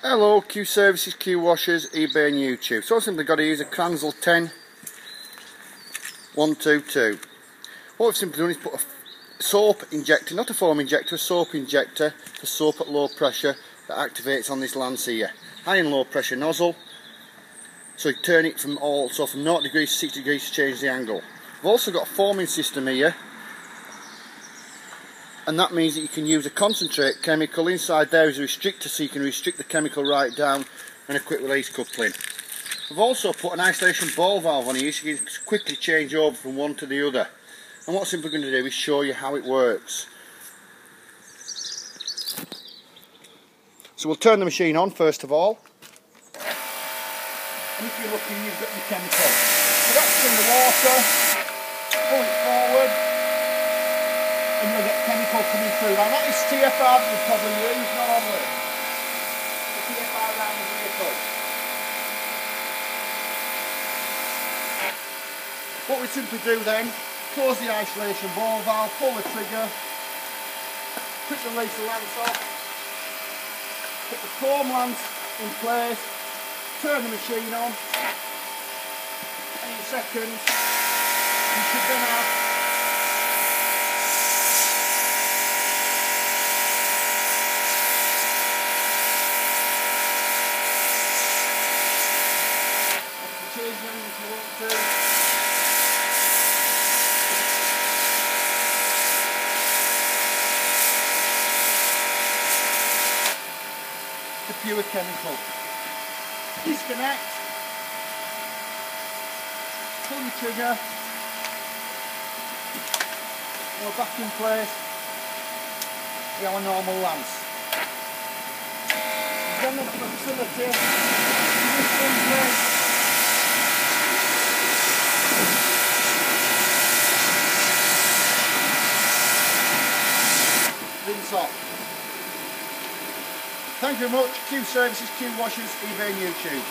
Hello, Q Services, Q Washers, eBay and YouTube. So I've simply got to use a Kranzle 10122. What we've simply done is put a soap injector, not a foam injector, a soap injector for soap at low pressure that activates on this lance here. High and low pressure nozzle. So you turn it from 0 degrees to 60 degrees to change the angle. We've also got a foaming system here, and that means that you can use a concentrate chemical. Inside there is a restrictor, so you can restrict the chemical right down, and a quick release coupling. We've also put an isolation ball valve on here so you can quickly change over from one to the other. And what I'm simply going to do is show you how it works. So we'll turn the machine on first of all. And if you're looking, you've got your chemical. So that's in the water, pull it forward, and you'll get chemical coming through. Now that is TFR that you probably use normally. The TFR around the vehicle. What we simply do then, close the isolation ball valve, pull the trigger, quick release the lance off, put the foam lance in place, turn the machine on, and in seconds you should then have change them if you want to. The pure chemical. Disconnect, pull the trigger, and we're back in place with our normal lance. Then the facility, rinse off. Thank you very much. Q Services, Q Washers, eBay and YouTube.